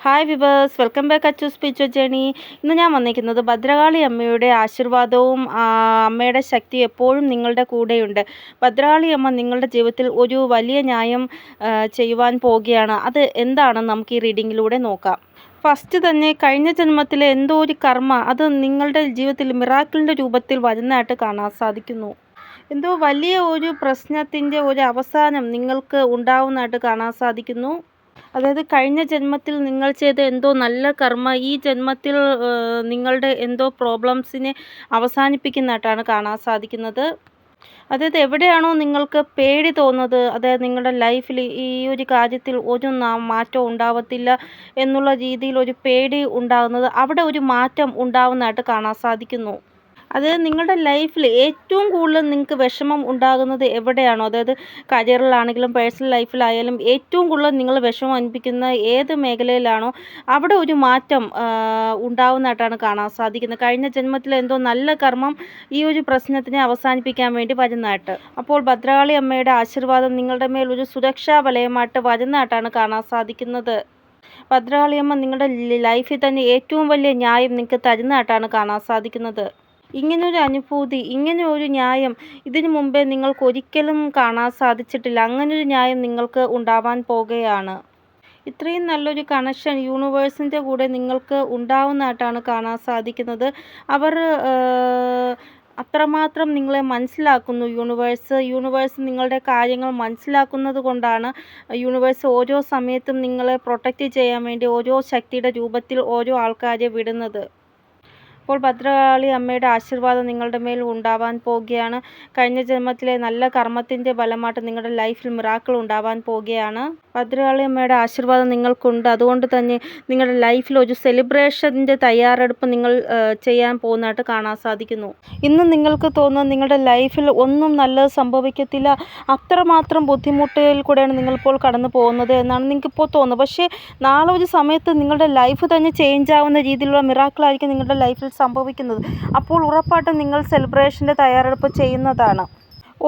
Hi viewers, welcome back Achu spiritual journey. ഇന്ന് ഞാൻ വന്നിരിക്കുന്നത് ഭദ്രകാളി അമ്മയുടെ ആശീർവാദവും അമ്മയുടെ ശക്തി എപ്പോഴും നിങ്ങളുടെ കൂടെയുണ്ട്. ഭദ്രകാളി അമ്മ നിങ്ങളുടെ ജീവിതത്തിൽ ഒരു വലിയ ന്യായം ചെയ്യുവാൻ പോവുകയാണ്. അത് എന്താണെന്ന് നമുക്ക് ഈ റീഡിങ്ങിലൂടെ നോക്കാം. ഫസ്റ്റ് തന്നെ കഴിഞ്ഞ ജന്മത്തിലെ എന്തോ ഒരു കർമ്മ അത് നിങ്ങളുടെ ജീവിതത്തിൽ മിറാക്കിളിൻ്റെ രൂപത്തിൽ വരുന്നതായിട്ട് കാണാൻ സാധിക്കുന്നു. എന്തോ വലിയ ഒരു പ്രശ്നത്തിൻ്റെ ഒരു അവസാനം നിങ്ങൾക്ക് ഉണ്ടാവുന്നതായിട്ട് കാണാൻ സാധിക്കുന്നു. അതായത് കഴിഞ്ഞ ജന്മത്തിൽ നിങ്ങൾ ചെയ്ത എന്തോ നല്ല കർമ്മ ഈ ജന്മത്തിൽ നിങ്ങളുടെ എന്തോ പ്രോബ്ലംസിനെ അവസാനിപ്പിക്കുന്നതായിട്ടാണ് കാണാൻ സാധിക്കുന്നത്. അതായത് എവിടെയാണോ നിങ്ങൾക്ക് പേടി തോന്നുന്നത്, അതായത് നിങ്ങളുടെ ലൈഫിൽ ഈ ഒരു കാര്യത്തിൽ ഒരു മാറ്റം ഉണ്ടാവത്തില്ല എന്നുള്ള രീതിയിൽ ഒരു പേടി ഉണ്ടാകുന്നത്, അവിടെ ഒരു മാറ്റം ഉണ്ടാവുന്നതായിട്ട് കാണാൻ സാധിക്കുന്നു. അത് നിങ്ങളുടെ ലൈഫിൽ ഏറ്റവും കൂടുതൽ നിങ്ങൾക്ക് വിഷമം ഉണ്ടാകുന്നത് എവിടെയാണോ, അതായത് കരിയറിലാണെങ്കിലും പേഴ്സണൽ ലൈഫിലായാലും ഏറ്റവും കൂടുതൽ നിങ്ങൾ വിഷമം അനുഭവിക്കുന്ന ഏത് മേഖലയിലാണോ അവിടെ ഒരു മാറ്റം ഉണ്ടാവുന്നതായിട്ടാണ് കാണാൻ സാധിക്കുന്നത്. കഴിഞ്ഞ ജന്മത്തിൽ എന്തോ നല്ല കർമ്മം ഈ ഒരു പ്രശ്നത്തിനെ അവസാനിപ്പിക്കാൻ വേണ്ടി വരുന്നതായിട്ട്. അപ്പോൾ ഭദ്രകാളി അമ്മയുടെ ആശീർവാദം നിങ്ങളുടെ മേൽ ഒരു സുരക്ഷാ വലയമായിട്ട് വരുന്നതായിട്ടാണ് കാണാൻ സാധിക്കുന്നത്. ഭദ്രകാളിയമ്മ നിങ്ങളുടെ ലൈഫിൽ തന്നെ ഏറ്റവും വലിയ ന്യായം നിങ്ങൾക്ക് തരുന്നതായിട്ടാണ് കാണാൻ സാധിക്കുന്നത്. ഇങ്ങനൊരു അനുഭൂതി, ഇങ്ങനെ ഒരു ന്യായം ഇതിനു മുമ്പേ നിങ്ങൾക്ക് ഒരിക്കലും കാണാൻ സാധിച്ചിട്ടില്ല. അങ്ങനൊരു ന്യായം നിങ്ങൾക്ക് ഉണ്ടാവാൻ പോകുകയാണ്. ഇത്രയും നല്ലൊരു കണക്ഷൻ യൂണിവേഴ്സിൻ്റെ കൂടെ നിങ്ങൾക്ക് ഉണ്ടാവുന്നതായിട്ടാണ് കാണാൻ സാധിക്കുന്നത്. അവർ അത്രമാത്രം നിങ്ങളെ മനസ്സിലാക്കുന്നു. യൂണിവേഴ്സ് നിങ്ങളുടെ കാര്യങ്ങൾ മനസ്സിലാക്കുന്നത് കൊണ്ടാണ് യൂണിവേഴ്സ് ഓരോ സമയത്തും നിങ്ങളെ പ്രൊട്ടക്റ്റ് ചെയ്യാൻ വേണ്ടി ഓരോ ശക്തിയുടെ രൂപത്തിൽ ഓരോ ആൾക്കാരെ വിടുന്നത്. അപ്പോൾ ഭദ്രകാളി അമ്മയുടെ ആശീർവാദം നിങ്ങളുടെ മേൽ ഉണ്ടാവാൻ പോവുകയാണ്. കഴിഞ്ഞ ജന്മത്തിലെ നല്ല കർമ്മത്തിൻ്റെ ഫലമായിട്ട് നിങ്ങളുടെ ലൈഫിൽ മിറാക്കിൾ ഉണ്ടാവാൻ പോവുകയാണ്. ഭദ്രകാളി അമ്മയുടെ ആശീർവാദം നിങ്ങൾക്കുണ്ട്. അതുകൊണ്ട് തന്നെ നിങ്ങളുടെ ലൈഫിൽ ഒരു സെലിബ്രേഷൻ്റെ തയ്യാറെടുപ്പ് നിങ്ങൾ ചെയ്യാൻ പോകുന്നതായിട്ട് കാണാൻ സാധിക്കുന്നു. ഇന്ന് നിങ്ങൾക്ക് തോന്നുന്നത് നിങ്ങളുടെ ലൈഫിൽ ഒന്നും നല്ലത് സംഭവിക്കത്തില്ല, അത്രമാത്രം ബുദ്ധിമുട്ടുകളിൽ കൂടെയാണ് നിങ്ങളിപ്പോൾ കടന്നു പോകുന്നത് എന്നാണ് നിങ്ങൾക്കിപ്പോൾ തോന്നുന്നത്. പക്ഷേ നാളെ ഒരു സമയത്ത് നിങ്ങളുടെ ലൈഫ് തന്നെ ചേഞ്ച് ആവുന്ന രീതിയിലുള്ള മിറാക്കിളായിരിക്കും നിങ്ങളുടെ ലൈഫിൽ സംഭവിക്കുന്നത്. അപ്പോൾ ഉറപ്പായിട്ടും നിങ്ങൾ സെലിബ്രേഷൻ്റെ തയ്യാറെടുപ്പ് ചെയ്യുന്നതാണ്.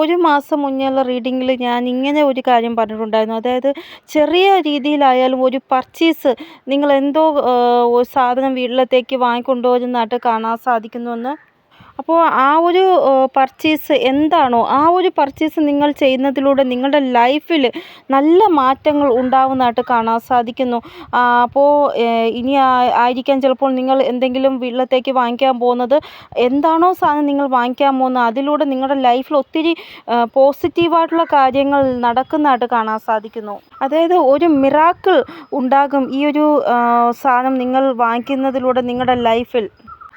ഒരു മാസം മുന്നേയുള്ള റീഡിങ്ങിൽ ഞാൻ ഇങ്ങനെ ഒരു കാര്യം പറഞ്ഞിട്ടുണ്ടായിരുന്നു. അതായത് ചെറിയ രീതിയിലായാലും ഒരു പർച്ചേസ്, നിങ്ങൾ എന്തോ ഒരു സാധനം വീട്ടിലത്തേക്ക് വാങ്ങിക്കൊണ്ടുവരുന്നതായിട്ട് കാണാൻ സാധിക്കുന്നുവെന്ന്. അപ്പോൾ ആ ഒരു പർച്ചേസ് എന്താണോ ആ ഒരു പർച്ചേസ് നിങ്ങൾ ചെയ്യുന്നതിലൂടെ നിങ്ങളുടെ ലൈഫിൽ നല്ല മാറ്റങ്ങൾ ഉണ്ടാവുന്നതായിട്ട് കാണാൻ സാധിക്കുന്നു. അപ്പോൾ ഇനി ആയിരിക്കാം ചിലപ്പോൾ നിങ്ങൾ എന്തെങ്കിലും വീട്ടിലത്തേക്ക് വാങ്ങിക്കാൻ പോകുന്നത്, എന്താണോ സാധനം നിങ്ങൾ വാങ്ങിക്കാൻ പോകുന്നത് അതിലൂടെ നിങ്ങളുടെ ലൈഫിൽ ഒത്തിരി പോസിറ്റീവായിട്ടുള്ള കാര്യങ്ങൾ നടക്കുന്നതായിട്ട് കാണാൻ സാധിക്കുന്നു. അതായത് ഒരു മിറാക്കിൾ ഉണ്ടാകും ഈ ഒരു സാധനം നിങ്ങൾ വാങ്ങിക്കുന്നതിലൂടെ നിങ്ങളുടെ ലൈഫിൽ.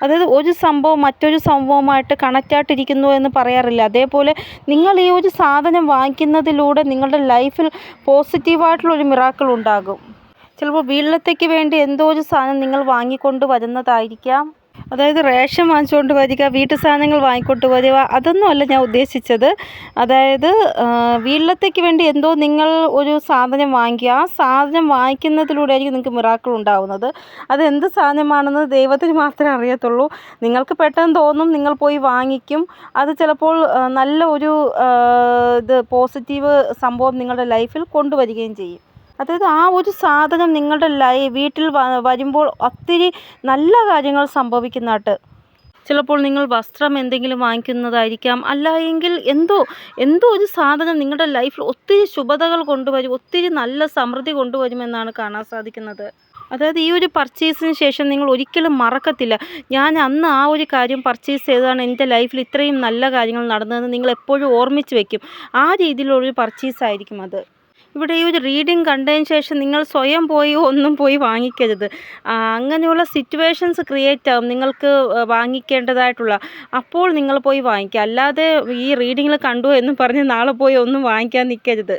അതായത് ഒരു സംഭവം മറ്റൊരു സംഭവമായിട്ട് കണക്റ്റായിട്ടിരിക്കുന്നു എന്ന് പറയാറില്ല, അതേപോലെ നിങ്ങൾ ഈ ഒരു സാധനം വാങ്ങിക്കുന്നതിലൂടെ നിങ്ങളുടെ ലൈഫിൽ പോസിറ്റീവായിട്ടുള്ളൊരു മിറാക്കിൾ ഉണ്ടാകും. ചിലപ്പോൾ വീട്ടിലത്തേക്ക് വേണ്ടി എന്തോ ഒരു സാധനം നിങ്ങൾ വാങ്ങിക്കൊണ്ട് വരുന്നതായിരിക്കാം. അതായത് റേഷൻ വാങ്ങിച്ചുകൊണ്ട് വരിക, വീട്ടു സാധനങ്ങൾ വാങ്ങിക്കൊണ്ട് വരിക, അതൊന്നുമല്ല ഞാൻ ഉദ്ദേശിച്ചത്. അതായത് വീട്ടിലത്തേക്ക് വേണ്ടി എന്തോ നിങ്ങൾ ഒരു സാധനം വാങ്ങിക്കുക, ആ സാധനം വാങ്ങിക്കുന്നതിലൂടെ ആയിരിക്കും നിങ്ങൾക്ക് മിറാക്കിൾ ഉണ്ടാവുന്നത്. അത് എന്ത് സാധനമാണെന്ന് ദൈവത്തിന് മാത്രമേ അറിയത്തുള്ളൂ. നിങ്ങൾക്ക് പെട്ടെന്ന് തോന്നും, നിങ്ങൾ പോയി വാങ്ങിക്കും. അത് ചിലപ്പോൾ നല്ല ഒരു പോസിറ്റീവ് സംഭവം നിങ്ങളുടെ ലൈഫിൽ കൊണ്ടുവരികയും ചെയ്യും. അതായത് ആ ഒരു സാധനം നിങ്ങളുടെ വീട്ടിൽ വരുമ്പോൾ ഒത്തിരി നല്ല കാര്യങ്ങൾ സംഭവിക്കുന്നതായിട്ട്. ചിലപ്പോൾ നിങ്ങൾ വസ്ത്രം എന്തെങ്കിലും വാങ്ങിക്കുന്നതായിരിക്കാം, അല്ല എങ്കിൽ എന്തോ ഒരു സാധനം നിങ്ങളുടെ ലൈഫിൽ ഒത്തിരി ശുഭതകൾ കൊണ്ടുവരും, ഒത്തിരി നല്ല സമൃദ്ധി കൊണ്ടുവരുമെന്നാണ് കാണാൻ സാധിക്കുന്നത്. അതായത് ഈ ഒരു പർച്ചേസിന് ശേഷം നിങ്ങൾ ഒരിക്കലും മറക്കത്തില്ല, ഞാൻ അന്ന് ആ ഒരു കാര്യം പർച്ചേസ് ചെയ്തതാണ് എൻ്റെ ലൈഫിൽ ഇത്രയും നല്ല കാര്യങ്ങൾ നടന്നതെന്ന് നിങ്ങൾ എപ്പോഴും ഓർമ്മിച്ച് വയ്ക്കും. ആ രീതിയിലുള്ളൊരു പർച്ചേസായിരിക്കും അത്. ഇവിടെ ഈ ഒരു റീഡിങ് കണ്ടതിന് ശേഷം നിങ്ങൾ സ്വയം ഒന്നും പോയി വാങ്ങിക്കരുത്. അങ്ങനെയുള്ള സിറ്റുവേഷൻസ് ക്രിയേറ്റ് ആകും നിങ്ങൾക്ക് വാങ്ങിക്കേണ്ടതായിട്ടുള്ള. അപ്പോൾ നിങ്ങൾ പോയി വാങ്ങിക്കുക. അല്ലാതെ ഈ റീഡിങ്ങിൽ കണ്ടു എന്ന് പറഞ്ഞ് നാളെ പോയി ഒന്നും വാങ്ങിക്കാൻ നിൽക്കരുത്.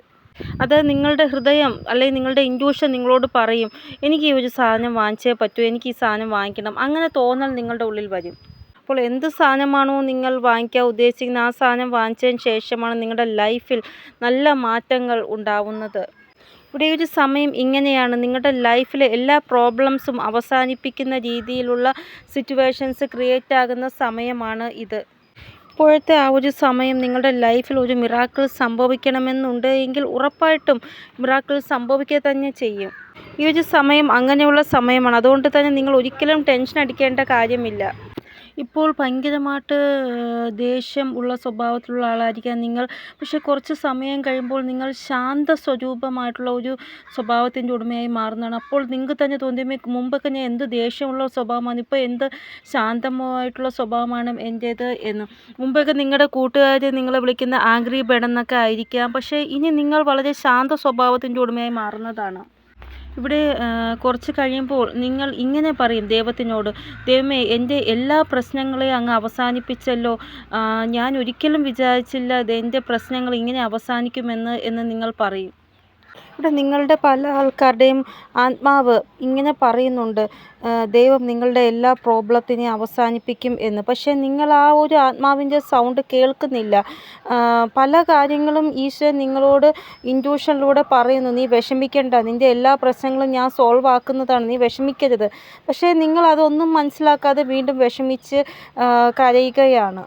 അത് നിങ്ങളുടെ ഹൃദയം അല്ലെങ്കിൽ നിങ്ങളുടെ ഇൻറ്റ്യൂഷൻ നിങ്ങളോട് പറയും, എനിക്ക് ഈ ഒരു സാധനം വാങ്ങിച്ചേ പറ്റൂ, എനിക്ക് ഈ സാധനം വാങ്ങിക്കണം, അങ്ങനെ തോന്നൽ നിങ്ങളുടെ ഉള്ളിൽ വരും. അപ്പോൾ എന്ത് സാധനമാണോ നിങ്ങൾ വാങ്ങിക്കാൻ ഉദ്ദേശിക്കുന്നത് ആ സാധനം വാങ്ങിച്ചതിന് ശേഷമാണ് നിങ്ങളുടെ ലൈഫിൽ നല്ല മാറ്റങ്ങൾ ഉണ്ടാവുന്നത്. ഇവിടെ ഒരു സമയം ഇങ്ങനെയാണ്, നിങ്ങളുടെ ലൈഫിലെ എല്ലാ പ്രോബ്ലംസും അവസാനിപ്പിക്കുന്ന രീതിയിലുള്ള സിറ്റുവേഷൻസ് ക്രിയേറ്റ് ആകുന്ന സമയമാണ് ഇത്. ഇപ്പോഴത്തെ ആ ഒരു സമയം നിങ്ങളുടെ ലൈഫിൽ ഒരു മിറാക്കിൾ സംഭവിക്കണമെന്നുണ്ട് എങ്കിൽ ഉറപ്പായിട്ടും മിറാക്കിൾ സംഭവിക്കുക തന്നെ ചെയ്യും. ഈ ഒരു സമയം അങ്ങനെയുള്ള സമയമാണ്. അതുകൊണ്ട് തന്നെ നിങ്ങൾ ഒരിക്കലും ടെൻഷൻ അടിക്കേണ്ട കാര്യമില്ല. ഇപ്പോൾ ഭയങ്കരമായിട്ട് ദേഷ്യം ഉള്ള സ്വഭാവത്തിലുള്ള ആളായിരിക്കാം നിങ്ങൾ. പക്ഷേ കുറച്ച് സമയം കഴിയുമ്പോൾ നിങ്ങൾ ശാന്ത സ്വരൂപമായിട്ടുള്ള ഒരു സ്വഭാവത്തിൻ്റെ ഉടമയായി മാറുന്നതാണ്. അപ്പോൾ നിങ്ങൾക്ക് തന്നെ തോന്നിയമേ മുമ്പൊക്കെ ഞാൻ എന്ത് ദേഷ്യമുള്ള സ്വഭാവമാണ്, ഇപ്പോൾ എന്ത് ശാന്തമായിട്ടുള്ള സ്വഭാവമാണ് എൻ്റേത് എന്ന്. മുമ്പൊക്കെ നിങ്ങളുടെ കൂട്ടുകാർ നിങ്ങളെ വിളിക്കുന്ന ആംഗ്രി ബേർഡ് എന്നൊക്കെ ആയിരിക്കാം. പക്ഷേ ഇനി നിങ്ങൾ വളരെ ശാന്ത സ്വഭാവത്തിൻ്റെ ഉടമയായി മാറുന്നതാണ്. ഇവിടെ കുറച്ച് കഴിയുമ്പോൾ നിങ്ങൾ ഇങ്ങനെ പറയും ദൈവത്തിനോട്, ദൈവമേ എൻ്റെ എല്ലാ പ്രശ്നങ്ങളെയും അങ്ങ് അവസാനിപ്പിച്ചല്ലോ, ഞാൻ ഒരിക്കലും വിചാരിച്ചില്ല എൻ്റെ പ്രശ്നങ്ങൾ ഇങ്ങനെ അവസാനിക്കുമെന്ന് നിങ്ങൾ പറയും. ഇവിടെ നിങ്ങളുടെ പല ആൾക്കാരുടെയും ആത്മാവ് ഇങ്ങനെ പറയുന്നുണ്ട്, ദൈവം നിങ്ങളുടെ എല്ലാ പ്രോബ്ലത്തിനെയും അവസാനിപ്പിക്കും എന്ന്. പക്ഷേ നിങ്ങൾ ആ ഒരു ആത്മാവിൻ്റെ സൗണ്ട് കേൾക്കുന്നില്ല. പല കാര്യങ്ങളും ഈശ്വരൻ നിങ്ങളോട് ഇൻറ്റ്യൂഷനിലൂടെ പറയുന്നു, നീ വിഷമിക്കേണ്ട, നിൻ്റെ എല്ലാ പ്രശ്നങ്ങളും ഞാൻ സോൾവ് ആക്കുന്നതാണ്, നീ വിഷമിക്കരുത്. പക്ഷേ നിങ്ങൾ അതൊന്നും മനസ്സിലാക്കാതെ വീണ്ടും വിഷമിച്ച് കരയുകയാണ്.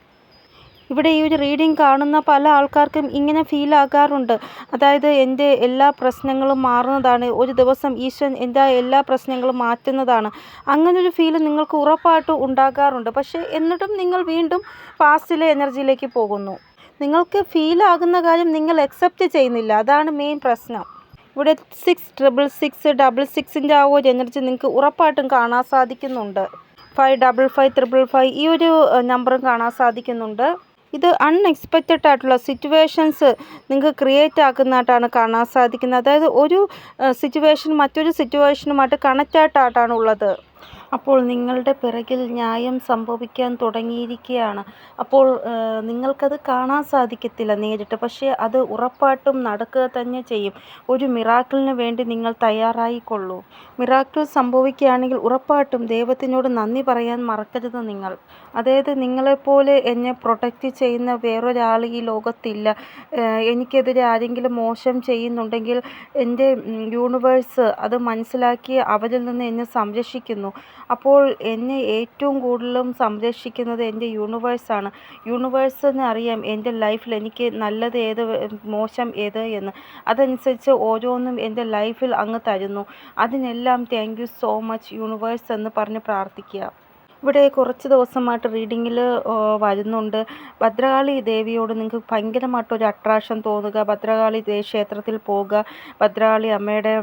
ഇവിടെ ഈ ഒരു റീഡിങ് കാണുന്ന പല ആൾക്കാർക്കും ഇങ്ങനെ ഫീൽ ആകാറുണ്ട്. അതായത് എൻ്റെ എല്ലാ പ്രശ്നങ്ങളും മാറുന്നതാണ്, ഒരു ദിവസം ഈശ്വരൻ എൻ്റെ എല്ലാ പ്രശ്നങ്ങളും മാറ്റുന്നതാണ്. അങ്ങനൊരു ഫീൽ നിങ്ങൾക്ക് ഉറപ്പായിട്ടും ഉണ്ടാകാറുണ്ട്. പക്ഷേ എന്നിട്ടും നിങ്ങൾ വീണ്ടും പാസ്റ്റിലെ എനർജിയിലേക്ക് പോകുന്നു. നിങ്ങൾക്ക് ഫീൽ ആകുന്ന കാര്യം നിങ്ങൾ അക്സെപ്റ്റ് ചെയ്യുന്നില്ല. അതാണ് മെയിൻ പ്രശ്നം. ഇവിടെ 66666 ആ ഒരു എനർജി നിങ്ങൾക്ക് ഉറപ്പായിട്ടും കാണാൻ സാധിക്കുന്നുണ്ട്. 555555 ഈ ഒരു നമ്പറും കാണാൻ സാധിക്കുന്നുണ്ട്. ഇത് അൺഎക്സ്പെക്റ്റഡ് ആയിട്ടുള്ള സിറ്റുവേഷൻസ് നിങ്ങൾക്ക് ക്രിയേറ്റ് ആക്കുന്നതായിട്ടാണ് കാണാൻ സാധിക്കുന്നത്. അതായത് ഒരു സിറ്റുവേഷൻ മറ്റൊരു സിറ്റുവേഷനുമായിട്ട് കണക്റ്റ് ആയിട്ടാണ് ഉള്ളത്. അപ്പോൾ നിങ്ങളുടെ പിറകിൽ ന്യായം സംഭവിക്കാൻ തുടങ്ങിയിരിക്കുകയാണ്. അപ്പോൾ നിങ്ങൾക്കത് കാണാൻ സാധിക്കത്തില്ല നേരിട്ട്, പക്ഷേ അത് ഉറപ്പായിട്ടും നടക്കുക തന്നെ ചെയ്യും. ഒരു മിറാക്കിളിന് വേണ്ടി നിങ്ങൾ തയ്യാറായിക്കൊള്ളൂ. മിറാക്കിൾ സംഭവിക്കുകയാണെങ്കിൽ ഉറപ്പായിട്ടും ദൈവത്തിനോട് നന്ദി പറയാൻ മറക്കരുത് നിങ്ങൾ. അതായത് നിങ്ങളെപ്പോലെ എന്നെ പ്രൊട്ടക്റ്റ് ചെയ്യുന്ന വേറൊരാൾ ഈ ലോകത്തില്ല. എനിക്കെതിരെ ആരെങ്കിലും മോശം ചെയ്യുന്നുണ്ടെങ്കിൽ എൻ്റെ യൂണിവേഴ്സ് അത് മനസ്സിലാക്കി അവരിൽ നിന്ന് എന്നെ സംരക്ഷിക്കുന്നു. അപ്പോൾ എന്നെ ഏറ്റവും കൂടുതലും സംരക്ഷിക്കുന്നത് എൻ്റെ യൂണിവേഴ്സാണ്. യൂണിവേഴ്സിന് അറിയാം എൻ്റെ ലൈഫിൽ എനിക്ക് നല്ലത് ഏത് മോശം ഏത് എന്ന്. അതനുസരിച്ച് ഓരോന്നും എൻ്റെ ലൈഫിൽ അങ്ങ് തരുന്നു. അതിനെല്ലാം thank you so much universe എന്ന് പറഞ്ഞ് പ്രാർത്ഥിക്കുക. ഇവിടെ കുറച്ച് ദിവസമായിട്ട് റീഡിങ്ങിൽ വരുന്നുണ്ട്, ഭദ്രകാളി ദേവിയോട് നിങ്ങൾക്ക് ഭയങ്കരമായിട്ടൊരു അട്രാക്ഷൻ തോന്നുക, ഭദ്രകാളി ക്ഷേത്രത്തിൽ പോവുക, ഭദ്രകാളി അമ്മയുടെ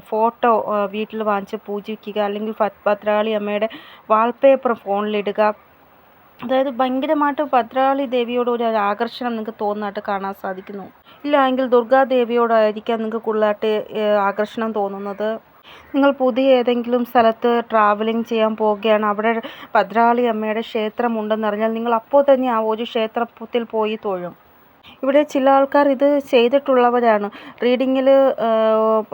ഫോട്ടോ വീട്ടിൽ വാങ്ങിച്ച് പൂജിക്കുക, അല്ലെങ്കിൽ ഭദ്രകാളി അമ്മയുടെ വാൾപേപ്പർ ഫോണിലിടുക. അതായത് ഭയങ്കരമായിട്ട് ഭദ്രകാളി ദേവിയോട് ഒരു ആകർഷണം നിങ്ങൾക്ക് തോന്നുന്നതായിട്ട് കാണാൻ സാധിക്കുന്നു. ഇല്ല എങ്കിൽ ദുർഗാദേവിയോടായിരിക്കാം നിങ്ങൾക്ക് കൂടുതലായിട്ട് ആകർഷണം തോന്നുന്നത്. നിങ്ങൾ പുതിയ ഏതെങ്കിലും സ്ഥലത്ത് ട്രാവലിംഗ് ചെയ്യാൻ പോവുകയാണ്, അവിടെ ഭദ്രകാളി അമ്മയുടെ ക്ഷേത്രമുണ്ടെന്നറിഞ്ഞാൽ നിങ്ങൾ അപ്പോൾ തന്നെ ആ ഒരു ക്ഷേത്രത്തിൽ പോയി തൊഴും. ഇവിടെ ചില ആൾക്കാർ ഇത് ചെയ്തിട്ടുള്ളവരാണ്. റീഡിങ്ങിൽ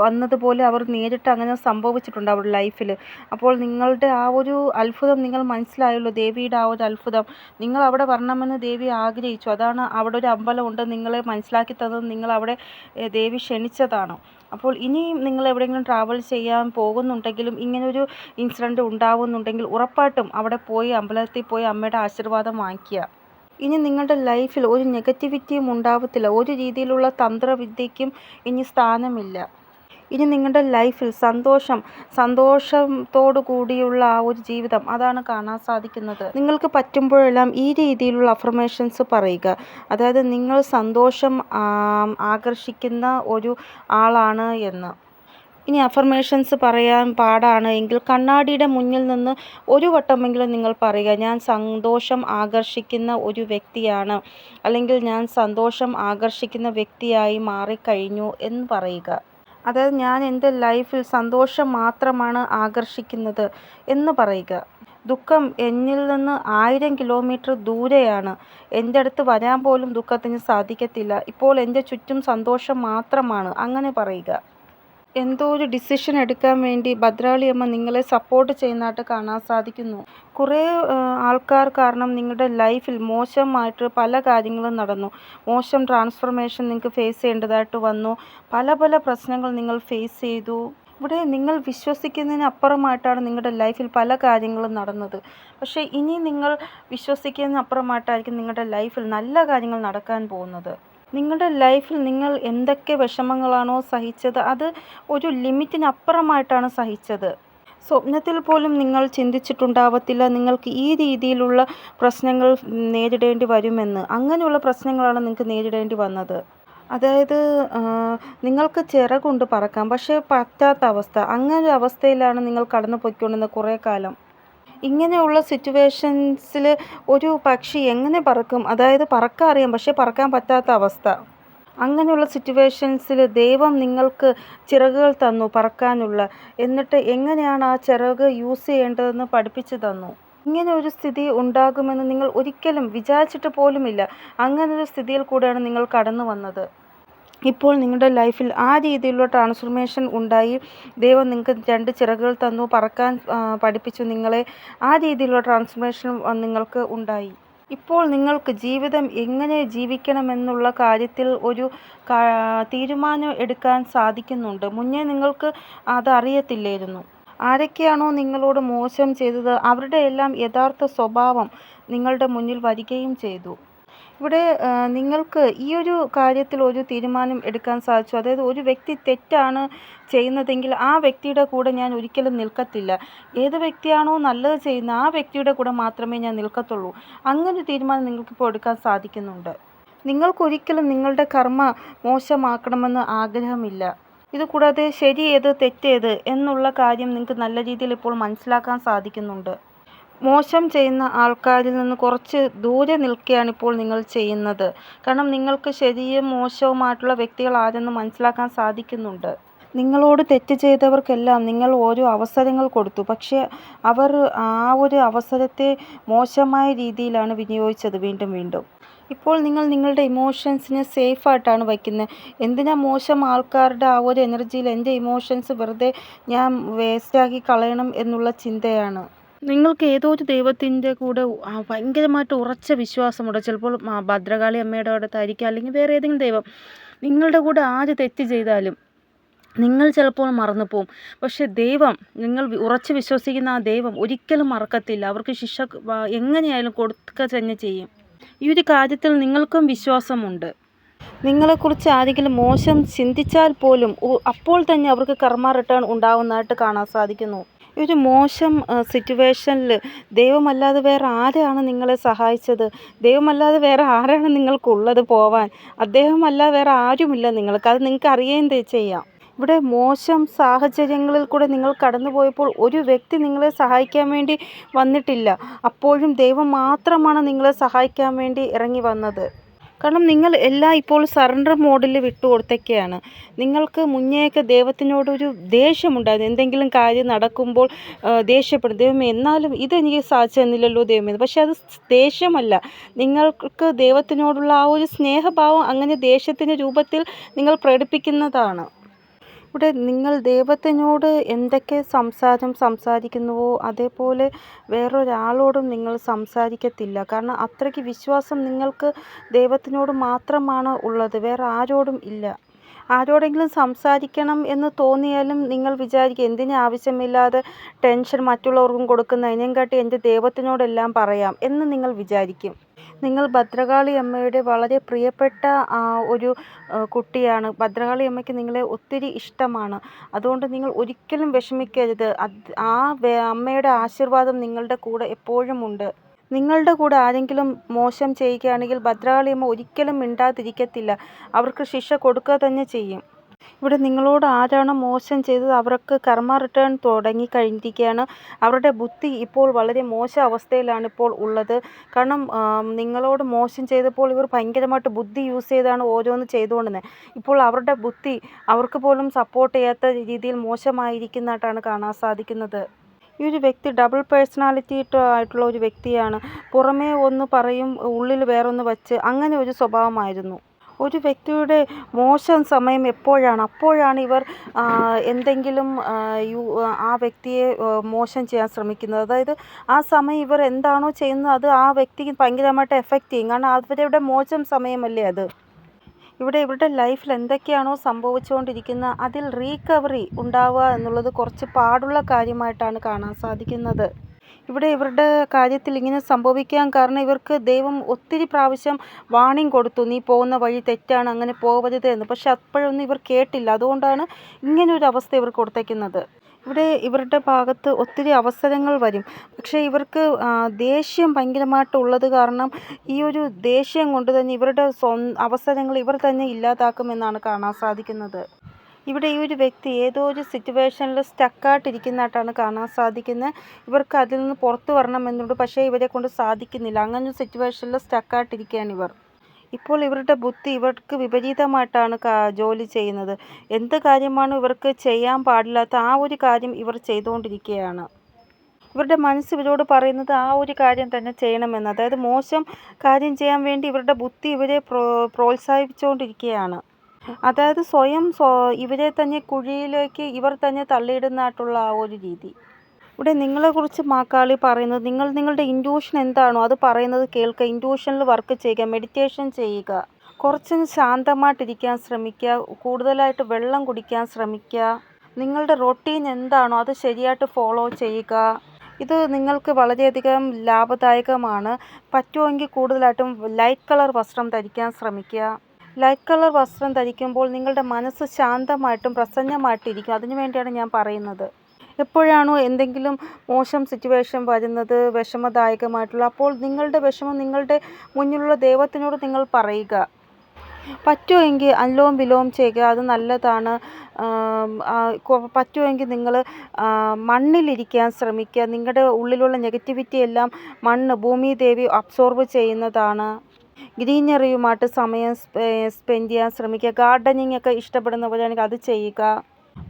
വന്നതുപോലെ അവർ നേരിട്ട് അങ്ങനെ സംഭവിച്ചിട്ടുണ്ട് അവരുടെ ലൈഫിൽ. അപ്പോൾ നിങ്ങളുടെ ആ ഒരു അത്ഭുതം നിങ്ങൾ മനസ്സിലായല്ലോ, ദേവിയുടെ ആ ഒരു അത്ഭുതം. നിങ്ങൾ അവിടെ വരണമെന്ന് ദേവി ആഗ്രഹിച്ചു, അതാണ് അവിടെ ഒരു അമ്പലമുണ്ട് നിങ്ങളെ മനസ്സിലാക്കി തന്നത്, നിങ്ങൾ അവിടെ ദേവി ക്ഷണിച്ചതാണ്. അപ്പോൾ ഇനിയും നിങ്ങൾ എവിടെയെങ്കിലും ട്രാവൽ ചെയ്യാൻ പോകുന്നുണ്ടെങ്കിലും ഇങ്ങനൊരു ഇൻസിഡൻറ്റ് ഉണ്ടാവുന്നുണ്ടെങ്കിൽ ഉറപ്പായിട്ടും അവിടെ പോയി അമ്പലത്തിൽ പോയി അമ്മയുടെ ആശീർവാദം വാങ്ങിക്കുക. ഇനി നിങ്ങളുടെ ലൈഫിൽ ഒരു നെഗറ്റിവിറ്റിയും ഉണ്ടാവത്തില്ല, ഒരു രീതിയിലുള്ള തന്ത്രവിദ്യയ്ക്കും ഇനി സ്ഥാനമില്ല. ഇനി നിങ്ങളുടെ ലൈഫിൽ സന്തോഷത്തോടു കൂടിയുള്ള ആ ഒരു ജീവിതം അതാണ് കാണാൻ സാധിക്കുന്നത്. നിങ്ങൾക്ക് പറ്റുമ്പോഴെല്ലാം ഈ രീതിയിലുള്ള അഫർമേഷൻസ് പറയുക. അതായത് നിങ്ങൾ സന്തോഷം ആകർഷിക്കുന്ന ഒരു ആളാണ് എന്ന്. ഇനി അഫർമേഷൻസ് പറയാൻ പാടാണ് എങ്കിൽ കണ്ണാടിയുടെ മുന്നിൽ നിന്ന് ഒരു വട്ടമെങ്കിലും നിങ്ങൾ പറയുക, ഞാൻ സന്തോഷം ആകർഷിക്കുന്ന ഒരു വ്യക്തിയാണ്, അല്ലെങ്കിൽ ഞാൻ സന്തോഷം ആകർഷിക്കുന്ന വ്യക്തിയായി മാറിക്കഴിഞ്ഞു എന്ന് പറയുക. അതായത് ഞാൻ എൻ്റെ ലൈഫിൽ സന്തോഷം മാത്രമാണ് ആകർഷിക്കുന്നത് എന്ന് പറയുക. ദുഃഖം എന്നിൽ നിന്ന് 1000 കിലോമീറ്റർ ദൂരെയാണ്, എൻ്റെ അടുത്ത് വരാൻ പോലും ദുഃഖത്തിന് സാധിക്കത്തില്ല, ഇപ്പോൾ എൻ്റെ ചുറ്റും സന്തോഷം മാത്രമാണ്, അങ്ങനെ പറയുക. എന്തോ ഒരു ഡിസിഷൻ എടുക്കാൻ വേണ്ടി ഭദ്രകാളി അമ്മ നിങ്ങളെ സപ്പോർട്ട് ചെയ്യുന്നതായിട്ട് കാണാൻ സാധിക്കുന്നു. കുറേ ആൾക്കാർ കാരണം നിങ്ങളുടെ ലൈഫിൽ മോശമായിട്ട് പല കാര്യങ്ങളും നടന്നു, മോശം ട്രാൻസ്ഫർമേഷൻ നിങ്ങൾക്ക് ഫേസ് ചെയ്യേണ്ടതായിട്ട് വന്നു, പല പ്രശ്നങ്ങൾ നിങ്ങൾ ഫേസ് ചെയ്തു. ഇവിടെ നിങ്ങൾ വിശ്വസിക്കുന്നതിന് അപ്പുറമായിട്ടാണ് നിങ്ങളുടെ ലൈഫിൽ പല കാര്യങ്ങളും നടന്നത്. പക്ഷേ ഇനി നിങ്ങൾ വിശ്വസിക്കുന്നതിന് അപ്പുറമായിട്ടായിരിക്കും നിങ്ങളുടെ ലൈഫിൽ നല്ല കാര്യങ്ങൾ നടക്കാൻ പോകുന്നത്. നിങ്ങളുടെ ലൈഫിൽ നിങ്ങൾ എന്തൊക്കെ വിഷമങ്ങളാണോ സഹിച്ചത് അത് ഒരു ലിമിറ്റിനപ്പുറമായിട്ടാണ് സഹിച്ചത്. സ്വപ്നത്തിൽ പോലും നിങ്ങൾ ചിന്തിച്ചിട്ടുണ്ടാവത്തില്ല നിങ്ങൾക്ക് ഈ രീതിയിലുള്ള പ്രശ്നങ്ങൾ നേരിടേണ്ടി വരുമെന്ന്. അങ്ങനെയുള്ള പ്രശ്നങ്ങളാണ് നിങ്ങൾക്ക് നേരിടേണ്ടി വന്നത്. അതായത് നിങ്ങൾക്ക് ചിറകുണ്ട് പറക്കാൻ, പക്ഷേ പറ്റാത്ത അവസ്ഥ. അങ്ങനൊരു അവസ്ഥയിലാണ് നിങ്ങൾ കടന്നു പോയിക്കൊണ്ടിരുന്നത് കുറേ കാലം. ഇങ്ങനെയുള്ള സിറ്റുവേഷൻസിൽ ഒരു പക്ഷി എങ്ങനെ പറക്കും? അതായത് പറക്കാൻ അറിയാം, പക്ഷേ പറക്കാൻ പറ്റാത്ത അവസ്ഥ. അങ്ങനെയുള്ള സിറ്റുവേഷൻസിൽ ദൈവം നിങ്ങൾക്ക് ചിറകുകൾ തന്നു പറക്കാനുള്ള. എന്നിട്ട് എങ്ങനെയാണ് ആ ചിറക് യൂസ് ചെയ്യേണ്ടതെന്ന് പഠിപ്പിച്ചു തന്നു. ഇങ്ങനെ ഒരു സ്ഥിതി ഉണ്ടാകുമെന്ന് നിങ്ങൾ ഒരിക്കലും വിചാരിച്ചിട്ട് പോലുമില്ല. അങ്ങനൊരു സ്ഥിതിയിൽ കൂടെയാണ് നിങ്ങൾ കടന്നു വന്നത്. ഇപ്പോൾ നിങ്ങളുടെ ലൈഫിൽ ആ രീതിയിലുള്ള ട്രാൻസ്ഫോർമേഷൻ ഉണ്ടായി. ദൈവം നിങ്ങൾക്ക് 2 ചിറകുകൾ തന്നു, പറക്കാൻ പഠിപ്പിച്ചു നിങ്ങളെ. ആ രീതിയിലുള്ള ട്രാൻസ്ഫോർമേഷൻ നിങ്ങൾക്ക് ഉണ്ടായി. ഇപ്പോൾ നിങ്ങൾക്ക് ജീവിതം എങ്ങനെ ജീവിക്കണമെന്നുള്ള കാര്യത്തിൽ ഒരു തീരുമാനം എടുക്കാൻ സാധിക്കുന്നുണ്ട്. മുന്നേ നിങ്ങൾക്ക് അതറിയത്തില്ലായിരുന്നു. ആരൊക്കെയാണോ നിങ്ങളോട് മോശം ചെയ്തത് അവരുടെ എല്ലാം യഥാർത്ഥ സ്വഭാവം നിങ്ങളുടെ മുന്നിൽ വരികയും ചെയ്തു. ഇവിടെ നിങ്ങൾക്ക് ഈ ഒരു കാര്യത്തിൽ ഒരു തീരുമാനം എടുക്കാൻ സാധിച്ചു. അതായത് ഒരു വ്യക്തി തെറ്റാണ് ചെയ്യുന്നതെങ്കിൽ ആ വ്യക്തിയുടെ കൂടെ ഞാൻ ഒരിക്കലും നിൽക്കത്തില്ല. ഏത് വ്യക്തിയാണോ നല്ലത് ചെയ്യുന്നത് ആ വ്യക്തിയുടെ കൂടെ മാത്രമേ ഞാൻ നിൽക്കത്തുള്ളൂ. അങ്ങനൊരു തീരുമാനം നിങ്ങൾക്കിപ്പോൾ എടുക്കാൻ സാധിക്കുന്നുണ്ട്. നിങ്ങൾക്കൊരിക്കലും നിങ്ങളുടെ കർമ്മ മോശമാക്കണമെന്ന് ആഗ്രഹമില്ല. ഇതുകൂടാതെ ശരി ഏത് തെറ്റേത് എന്നുള്ള കാര്യം നിങ്ങൾക്ക് നല്ല രീതിയിൽ ഇപ്പോൾ മനസ്സിലാക്കാൻ സാധിക്കുന്നുണ്ട്. മോശം ചെയ്യുന്ന ആൾക്കാരിൽ നിന്ന് കുറച്ച് ദൂരെ നിൽക്കുകയാണ് ഇപ്പോൾ നിങ്ങൾ ചെയ്യുന്നത്. കാരണം നിങ്ങൾക്ക് ശരിയും മോശവുമായിട്ടുള്ള വ്യക്തികൾ ആരെന്ന് മനസ്സിലാക്കാൻ സാധിക്കുന്നുണ്ട്. നിങ്ങളോട് തെറ്റ് ചെയ്തവർക്കെല്ലാം നിങ്ങൾ ഓരോ അവസരങ്ങൾ കൊടുത്തു. പക്ഷേ അവർ ആ ഒരു അവസരത്തെ മോശമായ രീതിയിലാണ് വിനിയോഗിച്ചത് വീണ്ടും വീണ്ടും. ഇപ്പോൾ നിങ്ങൾ നിങ്ങളുടെ ഇമോഷൻസിനെ സേഫായിട്ടാണ് വയ്ക്കുന്നത്. എന്തിനാ മോശം ആൾക്കാരുടെ ആ ഒരു എനർജിയിൽ എൻ്റെ ഇമോഷൻസ് വെറുതെ ഞാൻ വേസ്റ്റാക്കി കളയണം എന്നുള്ള ചിന്തയാണ്. നിങ്ങൾക്ക് ഏതോ ഒരു ദൈവത്തിൻ്റെ കൂടെ ഭയങ്കരമായിട്ട് ഉറച്ച വിശ്വാസമുണ്ട്. ചിലപ്പോൾ ഭദ്രകാളി അമ്മയുടെ അടുത്തായിരിക്കും, അല്ലെങ്കിൽ വേറെ ഏതെങ്കിലും ദൈവം. നിങ്ങളുടെ കൂടെ ആര് തെറ്റ് ചെയ്താലും നിങ്ങൾ ചിലപ്പോൾ മറന്നു പോവും. പക്ഷേ ദൈവം, നിങ്ങൾ ഉറച്ച് വിശ്വസിക്കുന്ന ആ ദൈവം ഒരിക്കലും മറക്കത്തില്ല. അവർക്ക് ശിക്ഷ എങ്ങനെയായാലും കൊടുക്കുക തന്നെ ചെയ്യും. ഈ ഒരു കാര്യത്തിൽ നിങ്ങൾക്കും വിശ്വാസമുണ്ട്. നിങ്ങളെക്കുറിച്ച് ആരെങ്കിലും മോശം ചിന്തിച്ചാൽ പോലും അപ്പോൾ തന്നെ അവർക്ക് കർമ്മ റിട്ടേൺ ഉണ്ടാവുന്നതായിട്ട് കാണാൻ സാധിക്കുന്നു. ഈ ഒരു മോശം സിറ്റുവേഷനിൽ ദൈവമല്ലാതെ വേറെ ആരാണ് നിങ്ങളെ സഹായിച്ചത്? ദൈവമല്ലാതെ വേറെ ആരാണ് നിങ്ങൾക്കുള്ളത് പോവാൻ? അദ്ദേഹമല്ലാതെ വേറെ ആരുമില്ല നിങ്ങൾക്ക്. അത് നിങ്ങൾക്ക് അറിയുകയും ചെയ്യാം. ഇവിടെ മോശം സാഹചര്യങ്ങളിൽ കൂടെ നിങ്ങൾ കടന്നുപോയപ്പോൾ ഒരു വ്യക്തി നിങ്ങളെ സഹായിക്കാൻ വേണ്ടി വന്നിട്ടില്ല. അപ്പോഴും ദൈവം മാത്രമാണ് നിങ്ങളെ സഹായിക്കാൻ വേണ്ടി ഇറങ്ങി വന്നത്. കാരണം നിങ്ങൾ എല്ലാം ഇപ്പോൾ സറണ്ടർ മോഡിൽ വിട്ടുകൊടുത്തൊക്കെയാണ്. നിങ്ങൾക്ക് മുന്നേയൊക്കെ ദൈവത്തിനോടൊരു ദേഷ്യമുണ്ടായിരുന്നു. എന്തെങ്കിലും കാര്യം നടക്കുമ്പോൾ ദേഷ്യപ്പെടും, ദൈവമേ എന്നാലും ഇതെനിക്ക് സാധിച്ചു തന്നില്ലല്ലോ ദൈവമേ. പക്ഷേ അത് ദേഷ്യമല്ല, നിങ്ങൾക്ക് ദൈവത്തിനോടുള്ള ആ ഒരു സ്നേഹഭാവം അങ്ങനെ ദേഷ്യത്തിൻ്റെ രൂപത്തിൽ നിങ്ങൾ പ്രകടിപ്പിക്കുന്നതാണ്. ഇവിടെ നിങ്ങൾ ദൈവത്തിനോട് എന്തൊക്കെ സംസാരിക്കുന്നുവോ അതേപോലെ വേറൊരാളോടും നിങ്ങൾ സംസാരിക്കത്തില്ല. കാരണം അത്രയ്ക്ക് വിശ്വാസം നിങ്ങൾക്ക് ദൈവത്തിനോട് മാത്രമാണ് ഉള്ളത്, വേറെ ആരോടും ഇല്ല. ആരോടെങ്കിലും സംസാരിക്കണം എന്ന് തോന്നിയാലും നിങ്ങൾ വിചാരിക്കും എന്തിന് ആവശ്യമില്ലാതെ ടെൻഷൻ മറ്റുള്ളവർക്കും കൊടുക്കുന്ന അതിനെക്കാട്ടി എൻ്റെ ദൈവത്തിനോടെല്ലാം പറയാം എന്ന് നിങ്ങൾ വിചാരിക്കും. നിങ്ങൾ ഭദ്രകാളി അമ്മയുടെ വളരെ പ്രിയപ്പെട്ട ഒരു കുട്ടിയാണ്. ഭദ്രകാളി അമ്മയ്ക്ക് നിങ്ങളെ ഒത്തിരി ഇഷ്ടമാണ്. അതുകൊണ്ട് നിങ്ങൾ ഒരിക്കലും വിഷമിക്കരുത്. അമ്മയുടെ ആശീർവാദം നിങ്ങളുടെ കൂടെ എപ്പോഴും ഉണ്ട്. നിങ്ങളുടെ കൂടെ ആരെങ്കിലും മോശം ചെയ്യുകയാണെങ്കിൽ ഭദ്രകാളി അമ്മ ഒരിക്കലും മിണ്ടാതിരിക്കത്തില്ല. അവർക്ക് ശിക്ഷ കൊടുക്കുക തന്നെ ചെയ്യും. ഇവിടെ നിങ്ങളോട് ആരാണ് മോശം ചെയ്തത് അവർക്ക് കർമ്മ റിട്ടേൺ തുടങ്ങിക്കഴിഞ്ഞിരിക്കുകയാണ്. അവരുടെ ബുദ്ധി ഇപ്പോൾ വളരെ മോശം അവസ്ഥയിലാണ് ഇപ്പോൾ ഉള്ളത്. കാരണം നിങ്ങളോട് മോശം ചെയ്തപ്പോൾ ഇവർ ഭയങ്കരമായിട്ട് ബുദ്ധി യൂസ് ചെയ്താണ് ഓരോന്ന് ചെയ്തുകൊണ്ടിരുന്നത്. ഇപ്പോൾ അവരുടെ ബുദ്ധി അവർക്ക് പോലും സപ്പോർട്ട് ചെയ്യാത്ത രീതിയിൽ മോശമായിരിക്കുന്നതായിട്ടാണ് കാണാൻ സാധിക്കുന്നത്. ഈ ഒരു വ്യക്തി ഡബിൾ പേഴ്സണാലിറ്റി ആയിട്ടുള്ള ഒരു വ്യക്തിയാണ്. പുറമേ ഒന്ന് പറയും, ഉള്ളിൽ വേറൊന്ന് വച്ച്, അങ്ങനെ ഒരു സ്വഭാവമായിരുന്നു. ഒരു വ്യക്തിയുടെ മോശം സമയം എപ്പോഴാണ്? അപ്പോഴാണ് ഇവർ എന്തെങ്കിലും ആ വ്യക്തിയെ മോശം ചെയ്യാൻ ശ്രമിക്കുന്നത്. അതായത് ആ സമയം ഇവർ എന്താണോ ചെയ്യുന്നത് അത് ആ വ്യക്തിക്ക് ഭയങ്കരമായിട്ട് എഫക്റ്റ് ചെയ്യും. കാരണം അവരുടെ മോശം സമയമല്ലേ അത്. ഇവിടെ ഇവരുടെ ലൈഫിൽ എന്തൊക്കെയാണോ സംഭവിച്ചുകൊണ്ടിരിക്കുന്നത് അതിൽ റീകവറി ഉണ്ടാവുക എന്നുള്ളത് കുറച്ച് പാടുള്ള കാര്യമായിട്ടാണ് കാണാൻ സാധിക്കുന്നത്. ഇവിടെ ഇവരുടെ കാര്യത്തിൽ ഇങ്ങനെ സംഭവിക്കാൻ കാരണം ഇവർക്ക് ദൈവം ഒത്തിരി പ്രാവശ്യം വാണിംഗ് കൊടുത്തു, നീ പോകുന്ന വഴി തെറ്റാണ്, അങ്ങനെ പോകരുത് എന്ന്. പക്ഷെ അപ്പോഴൊന്നും ഇവർ കേട്ടില്ല. അതുകൊണ്ടാണ് ഇങ്ങനൊരു അവസ്ഥ ഇവർ കൊടുത്തേക്കുന്നത്. ഇവിടെ ഇവരുടെ ഭാഗത്ത് ഒത്തിരി അവസരങ്ങൾ വരും. പക്ഷേ ഇവർക്ക് ദേഷ്യം ഭയങ്കരമായിട്ടുള്ളത് കാരണം ഈ ഒരു ദേഷ്യം കൊണ്ട് തന്നെ ഇവരുടെ അവസരങ്ങൾ ഇവർ തന്നെ ഇല്ലാതാക്കുമെന്നാണ് കാണാൻ സാധിക്കുന്നത്. ഇവിടെ ഈ ഒരു വ്യക്തി ഏതോ ഒരു സിറ്റുവേഷനിൽ സ്റ്റക്കായിട്ടിരിക്കുന്നതായിട്ടാണ് കാണാൻ സാധിക്കുന്നത്. ഇവർക്ക് അതിൽ നിന്ന് പുറത്തു വരണമെന്നുണ്ട്, പക്ഷേ ഇവരെ കൊണ്ട് സാധിക്കുന്നില്ല. അങ്ങനെ ഒരു സിറ്റുവേഷനിൽ സ്റ്റക്കായിട്ടിരിക്കുകയാണ് ഇവർ. ഇപ്പോൾ ഇവരുടെ ബുദ്ധി ഇവർക്ക് വിപരീതമായിട്ടാണ് ജോലി ചെയ്യുന്നത്. എന്ത് കാര്യമാണ് ഇവർക്ക് ചെയ്യാൻ പാടില്ലാത്ത ആ ഒരു കാര്യം ഇവർ ചെയ്തുകൊണ്ടിരിക്കുകയാണ്. ഇവരുടെ മനസ്സ് ഇവരോട് പറയുന്നത് ആ ഒരു കാര്യം തന്നെ ചെയ്യണമെന്ന്. അതായത് മോശം കാര്യം ചെയ്യാൻ വേണ്ടി ഇവരുടെ ബുദ്ധി ഇവരെ പ്രോത്സാഹിപ്പിച്ചുകൊണ്ടിരിക്കുകയാണ്. അതായത് സ്വയം ഇവരെ തന്നെ കുഴിയിലേക്ക് ഇവർ തന്നെ തള്ളിയിടുന്നതായിട്ടുള്ള ആ ഒരു രീതി. ഇവിടെ നിങ്ങളെക്കുറിച്ച് മാക്കാളി പറയുന്നത് നിങ്ങളുടെ ഇൻറ്റ്യൂഷൻ എന്താണോ അത് പറയുന്നത് കേൾക്കുക, ഇൻറ്റ്യൂഷനിൽ വർക്ക് ചെയ്യുക, മെഡിറ്റേഷൻ ചെയ്യുക, കുറച്ച് ശാന്തമായിട്ടിരിക്കാൻ ശ്രമിക്കുക, കൂടുതലായിട്ട് വെള്ളം കുടിക്കാൻ ശ്രമിക്കുക, നിങ്ങളുടെ റൊട്ടീൻ എന്താണോ അത് ശരിയായിട്ട് ഫോളോ ചെയ്യുക. ഇത് നിങ്ങൾക്ക് വളരെയധികം ലാഭദായകമാണ്. പറ്റുമെങ്കിൽ കൂടുതലായിട്ടും ലൈറ്റ് കളർ വസ്ത്രം ധരിക്കാൻ ശ്രമിക്കുക. ലൈറ്റ് കളർ വസ്ത്രം ധരിക്കുമ്പോൾ നിങ്ങളുടെ മനസ്സ് ശാന്തമായിട്ടും പ്രസന്നമായിട്ടിരിക്കും. അതിനു വേണ്ടിയാണ് ഞാൻ പറയുന്നത്. എപ്പോഴാണോ എന്തെങ്കിലും മോശം സിറ്റുവേഷൻ വരുന്നത്, വിഷമദായകമായിട്ടുള്ള, അപ്പോൾ നിങ്ങളുടെ വിഷമം നിങ്ങളുടെ മുന്നിലുള്ള ദൈവത്തിനോട് നിങ്ങൾ പറയുക. പറ്റുമെങ്കിൽ അനുലോം വിലോം ചെയ്യുക, അത് നല്ലതാണ്. പറ്റുമെങ്കിൽ നിങ്ങൾ മണ്ണിലിരിക്കാൻ ശ്രമിക്കുക. നിങ്ങളുടെ ഉള്ളിലുള്ള നെഗറ്റിവിറ്റി എല്ലാം ഭൂമി ദേവി അബ്സോർബ് ചെയ്യുന്നതാണ്. ഗ്രീനറിയുമായിട്ട് സമയം സ്പെൻഡ് ചെയ്യാൻ ശ്രമിക്കുക. ഗാർഡനിങ് ഒക്കെ ഇഷ്ടപ്പെടുന്നവരാണെങ്കിൽ അത് ചെയ്യുക.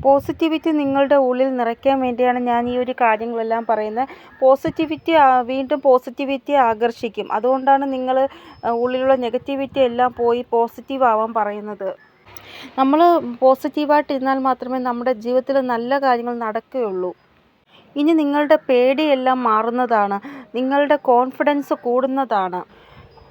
പോസിറ്റിവിറ്റി നിങ്ങളുടെ ഉള്ളിൽ നിറയ്ക്കാൻ വേണ്ടിയാണ് ഞാൻ ഈ ഒരു കാര്യങ്ങളെല്ലാം പറയുന്നത്. പോസിറ്റിവിറ്റി വീണ്ടും പോസിറ്റിവിറ്റി ആകർഷിക്കും. അതുകൊണ്ടാണ് നിങ്ങൾ ഉള്ളിലുള്ള നെഗറ്റിവിറ്റി എല്ലാം പോയി പോസിറ്റീവ് ആവാൻ പറയുന്നത്. നമ്മൾ പോസിറ്റീവായിട്ടിരുന്നാൽ മാത്രമേ നമ്മുടെ ജീവിതത്തിൽ നല്ല കാര്യങ്ങൾ നടക്കുകയുള്ളൂ. ഇനി നിങ്ങളുടെ പേടിയെല്ലാം മാറുന്നതാണ്, നിങ്ങളുടെ കോൺഫിഡൻസ് കൂടുന്നതാണ്.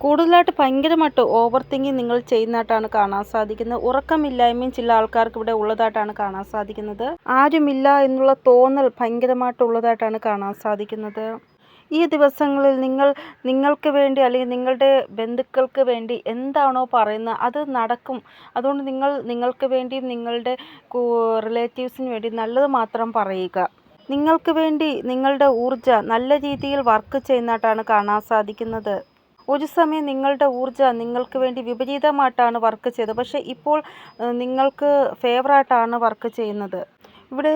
കൂടുതലായിട്ട് ഭയങ്കരമായിട്ട് ഓവർ തിങ്കിങ് നിങ്ങൾ ചെയ്യുന്നതായിട്ടാണ് കാണാൻ സാധിക്കുന്നത്. ഉറക്കമില്ലായ്മയും ചില ആൾക്കാർക്ക് ഇവിടെ ഉള്ളതായിട്ടാണ് കാണാൻ സാധിക്കുന്നത്. ആരുമില്ല എന്നുള്ള തോന്നൽ ഭയങ്കരമായിട്ടുള്ളതായിട്ടാണ് കാണാൻ സാധിക്കുന്നത്. ഈ ദിവസങ്ങളിൽ നിങ്ങൾക്ക് വേണ്ടി അല്ലെങ്കിൽ നിങ്ങളുടെ ബന്ധുക്കൾക്ക് വേണ്ടി എന്താണോ പറയുന്നത് അത് നടക്കും. അതുകൊണ്ട് നിങ്ങൾക്ക് വേണ്ടിയും നിങ്ങളുടെ റിലേറ്റീവ്സിന് വേണ്ടി നല്ലത് മാത്രം പറയുക. നിങ്ങൾക്ക് വേണ്ടി നിങ്ങളുടെ ഊർജ്ജം നല്ല രീതിയിൽ വർക്ക് ചെയ്യുന്നതായിട്ടാണ് കാണാൻ സാധിക്കുന്നത്. ഒരു സമയം നിങ്ങളുടെ ഊർജ്ജം നിങ്ങൾക്ക് വേണ്ടി വിപരീതമായിട്ടാണ് വർക്ക് ചെയ്തത്, പക്ഷേ ഇപ്പോൾ നിങ്ങൾക്ക് ഫേവറായിട്ടാണ് വർക്ക് ചെയ്യുന്നത്. ഇവിടെ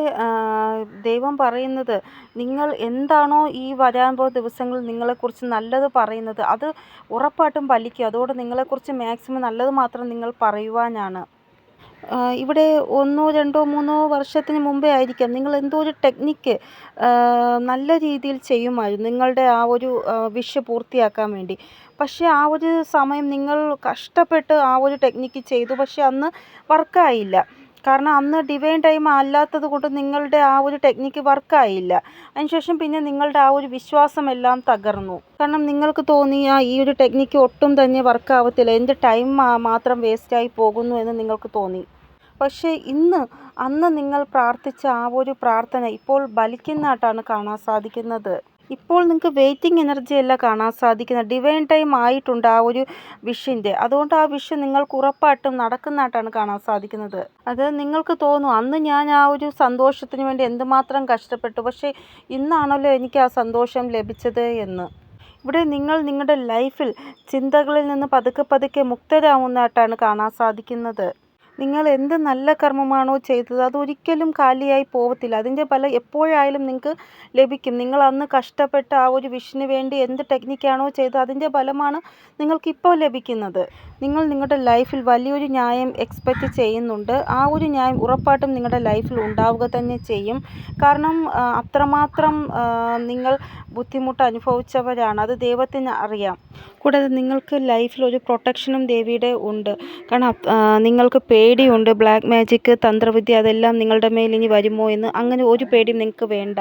ദൈവം പറയുന്നത് നിങ്ങൾ എന്താണോ ഈ വരാൻ പോകുന്ന ദിവസങ്ങളിൽ നിങ്ങളെക്കുറിച്ച് നല്ലത് പറയുന്നത് അത് ഉറപ്പായിട്ടും ഫലിക്കും. അതുകൊണ്ട് നിങ്ങളെക്കുറിച്ച് മാക്സിമം നല്ലത് മാത്രം നിങ്ങൾ പറയുവാനാണ്. ഇവിടെ 1, 2, 3 വർഷത്തിന് മുമ്പേ ആയിരിക്കാം നിങ്ങൾ എന്തോ ഒരു ടെക്നിക്ക് നല്ല രീതിയിൽ ചെയ്യുമായിരുന്നു നിങ്ങളുടെ ആ ഒരു വിഷ് പൂർത്തിയാക്കാൻ വേണ്ടി. പക്ഷേ ആ ഒരു സമയം നിങ്ങൾ കഷ്ടപ്പെട്ട് ആ ഒരു ടെക്നിക്ക് ചെയ്തു, പക്ഷേ അന്ന് വർക്കായില്ല. കാരണം അന്ന് ഡിവൈൻ ടൈം അല്ലാത്തത് കൊണ്ട് നിങ്ങളുടെ ആ ഒരു ടെക്നിക്ക് വർക്കായില്ല. അതിനുശേഷം പിന്നെ നിങ്ങളുടെ ആ ഒരു വിശ്വാസമെല്ലാം തകർന്നു. കാരണം നിങ്ങൾക്ക് തോന്നി ഈ ഒരു ടെക്നിക്ക് ഒട്ടും തന്നെ വർക്കാവത്തില്ല, എൻ്റെ ടൈം മാത്രം വേസ്റ്റായി പോകുന്നു എന്ന് നിങ്ങൾക്ക് തോന്നി. പക്ഷേ അന്ന് നിങ്ങൾ പ്രാർത്ഥിച്ച ആ ഒരു പ്രാർത്ഥന ഇപ്പോൾ ഫലിക്കുന്നതായിട്ടാണ് കാണാൻ സാധിക്കുന്നത്. ഇപ്പോൾ നിങ്ങൾക്ക് വെയിറ്റിംഗ് എനർജി അല്ല കാണാൻ സാധിക്കുന്നത്, ഡിവൈൻ ടൈം ആയിട്ടുണ്ട് ആ ഒരു വിഷിൻ്റെ. അതുകൊണ്ട് ആ വിഷ് നിങ്ങൾക്ക് ഉറപ്പായിട്ടും നടക്കുന്നതായിട്ടാണ് കാണാൻ സാധിക്കുന്നത്. അത് നിങ്ങൾക്ക് തോന്നും അന്ന് ഞാൻ ആ ഒരു സന്തോഷത്തിന് വേണ്ടി എന്തുമാത്രം കഷ്ടപ്പെട്ടു, പക്ഷേ ഇന്നാണല്ലോ എനിക്ക് ആ സന്തോഷം ലഭിച്ചത് എന്ന്. ഇവിടെ നിങ്ങളുടെ ലൈഫിൽ ചിന്തകളിൽ നിന്ന് പതുക്കെ മുക്തരാകുന്നതായിട്ടാണ് കാണാൻ സാധിക്കുന്നത്. നിങ്ങൾ എന്ത് നല്ല കർമ്മമാണോ ചെയ്തത് അതൊരിക്കലും കാലിയായി പോകത്തില്ല. അതിൻ്റെ ഫലം എപ്പോഴായാലും നിങ്ങൾക്ക് ലഭിക്കും. നിങ്ങൾ അന്ന് കഷ്ടപ്പെട്ട ആ ഒരു വിഷിന് വേണ്ടി എന്ത് ടെക്നിക്കാണോ ചെയ്തത് അതിൻ്റെ ഫലമാണ് നിങ്ങൾക്കിപ്പോൾ ലഭിക്കുന്നത്. നിങ്ങളുടെ ലൈഫിൽ വലിയൊരു ന്യായം എക്സ്പെക്റ്റ് ചെയ്യുന്നുണ്ട്. ആ ഒരു ന്യായം ഉറപ്പായിട്ടും നിങ്ങളുടെ ലൈഫിൽ ഉണ്ടാവുക തന്നെ ചെയ്യും. കാരണം അത്രമാത്രം നിങ്ങൾ ബുദ്ധിമുട്ട് അനുഭവിച്ചവരാണ്, അത് ദൈവത്തിന് അറിയാം. കൂടാതെ നിങ്ങൾക്ക് ലൈഫിൽ ഒരു പ്രൊട്ടക്ഷനും ദേവിയുടെ ഉണ്ട്. കാരണം നിങ്ങൾക്ക് പേടിയുണ്ട്, ബ്ലാക്ക് മാജിക്, തന്ത്രവിദ്യ അതെല്ലാം നിങ്ങളുടെ മേൽ ഇനി വരുമോ എന്ന്. അങ്ങനെ ഒരു പേടിയും നിങ്ങൾക്ക് വേണ്ട.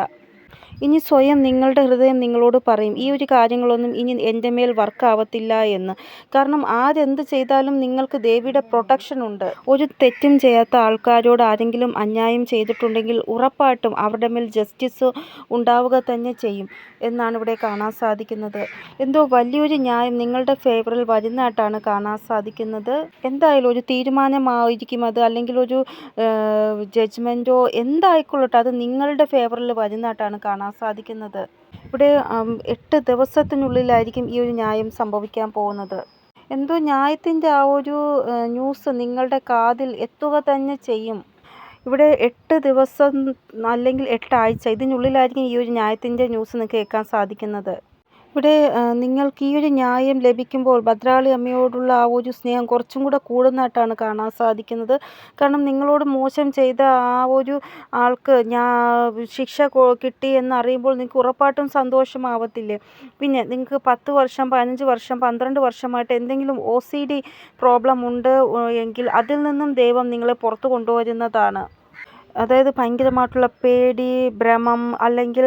ഇനി സ്വയം നിങ്ങളുടെ ഹൃദയം നിങ്ങളോട് പറയും ഈ ഒരു കാര്യങ്ങളൊന്നും ഇനി എൻ്റെ മേൽ വർക്കാവത്തില്ല എന്ന്. കാരണം ആരെന്ത് ചെയ്താലും നിങ്ങൾക്ക് ദേവിയുടെ പ്രൊട്ടക്ഷൻ ഉണ്ട്. ഒരു തെറ്റും ചെയ്യാത്ത ആൾക്കാരോട് ആരെങ്കിലും അന്യായം ചെയ്തിട്ടുണ്ടെങ്കിൽ ഉറപ്പായിട്ടും അവരുടെ മേൽ ജസ്റ്റിസ് ഉണ്ടാവുക തന്നെ ചെയ്യും എന്നാണ് ഇവിടെ കാണാൻ സാധിക്കുന്നത്. എന്തോ വലിയൊരു ന്യായം നിങ്ങളുടെ ഫേവറിൽ വരുന്നതായിട്ടാണ് കാണാൻ സാധിക്കുന്നത്. എന്തായാലും ഒരു തീരുമാനമായിരിക്കും അത്, അല്ലെങ്കിൽ ഒരു ജഡ്ജ്മെൻറ്റോ എന്തായിക്കൊള്ളട്ടെ, അത് നിങ്ങളുടെ ഫേവറിൽ വരുന്നതായിട്ടാണ് കാണാൻ സാധിക്കുന്നത്. ഇവിടെ 8 ദിവസത്തിനുള്ളിലായിരിക്കും ഈ ഒരു ന്യായം സംഭവിക്കാൻ പോകുന്നത്. എന്തോ ന്യായത്തിൻ്റെ ആ ഒരു ന്യൂസ് നിങ്ങളുടെ കാതിൽ എത്തുക തന്നെ ചെയ്യും. ഇവിടെ 8 ദിവസം അല്ലെങ്കിൽ 8 ആഴ്ച ഇതിനുള്ളിലായിരിക്കും ഈ ഒരു ന്യായത്തിൻ്റെ ന്യൂസ് നിങ്ങൾക്ക് കേൾക്കാൻ സാധിക്കുന്നത്. ഇവിടെ നിങ്ങൾക്ക് ഈ ഒരു ന്യായം ലഭിക്കുമ്പോൾ ഭദ്രകാളി അമ്മയോടുള്ള ആ ഒരു സ്നേഹം കുറച്ചും കൂടെ കൂടുന്നതായിട്ടാണ് കാണാൻ സാധിക്കുന്നത്. കാരണം നിങ്ങളോട് മോശം ചെയ്ത ആ ഒരു ആൾക്ക് ശിക്ഷ കിട്ടി എന്നറിയുമ്പോൾ നിങ്ങൾക്ക് ഉറപ്പായിട്ടും സന്തോഷമാവത്തില്ലേ? പിന്നെ നിങ്ങൾക്ക് 10 വർഷം 15 വർഷം 12 വർഷമായിട്ട് എന്തെങ്കിലും OCD പ്രോബ്ലം ഉണ്ട് എങ്കിൽ അതിൽ നിന്നും ദൈവം നിങ്ങളെ പുറത്തു കൊണ്ടുവരുന്നതാണ്. അതായത് ഭയങ്കരമായിട്ടുള്ള പേടി, ഭ്രമം, അല്ലെങ്കിൽ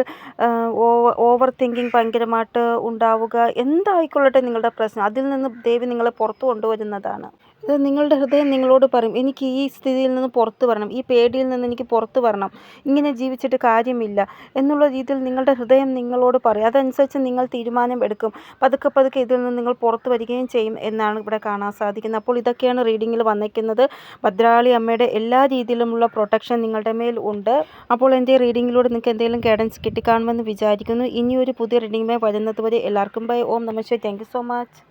ഓവർ തിങ്കിങ് ഭയങ്കരമായിട്ട് ഉണ്ടാവുക, എന്തായിക്കൊള്ളട്ടെ നിങ്ങളുടെ പ്രശ്നം, അതിൽ നിന്ന് ദൈവം നിങ്ങളെ പുറത്തു കൊണ്ടുവരുന്നതാണ്. ഇത് നിങ്ങളുടെ ഹൃദയം നിങ്ങളോട് പറയും എനിക്ക് ഈ സ്ഥിതിയിൽ നിന്ന് പുറത്ത് വരണം, ഈ പേടിയിൽ നിന്ന് എനിക്ക് പുറത്ത് വരണം, ഇങ്ങനെ ജീവിച്ചിട്ട് കാര്യമില്ല എന്നുള്ള രീതിയിൽ നിങ്ങളുടെ ഹൃദയം നിങ്ങളോട് പറയും. അതനുസരിച്ച് നിങ്ങൾ തീരുമാനം എടുക്കും. പതുക്കെ പതുക്കെ ഇതിൽ നിന്ന് നിങ്ങൾ പുറത്ത് വരികയും ചെയ്യും എന്നാണ് ഇവിടെ കാണാൻ സാധിക്കുന്നത്. അപ്പോൾ ഇതൊക്കെയാണ് റീഡിങ്ങിൽ വന്നിരിക്കുന്നത്. ഭദ്രകാളി അമ്മയുടെ എല്ലാ രീതിയിലുമുള്ള പ്രൊട്ടക്ഷൻ നിങ്ങളുടെ മേൽ ഉണ്ട്. അപ്പോൾ എൻ്റെ റീഡിങ്ങിലൂടെ നിങ്ങൾക്ക് എന്തെങ്കിലും ഗൈഡൻസ് കിട്ടിക്കാണുമെന്ന് വിചാരിക്കുന്നു. ഇനിയൊരു പുതിയ റീഡിങ്ങുമായി വരുന്നത് വരെ എല്ലാവർക്കും ബൈ. ഓം നമഃ ശിവായ. Thank you so much.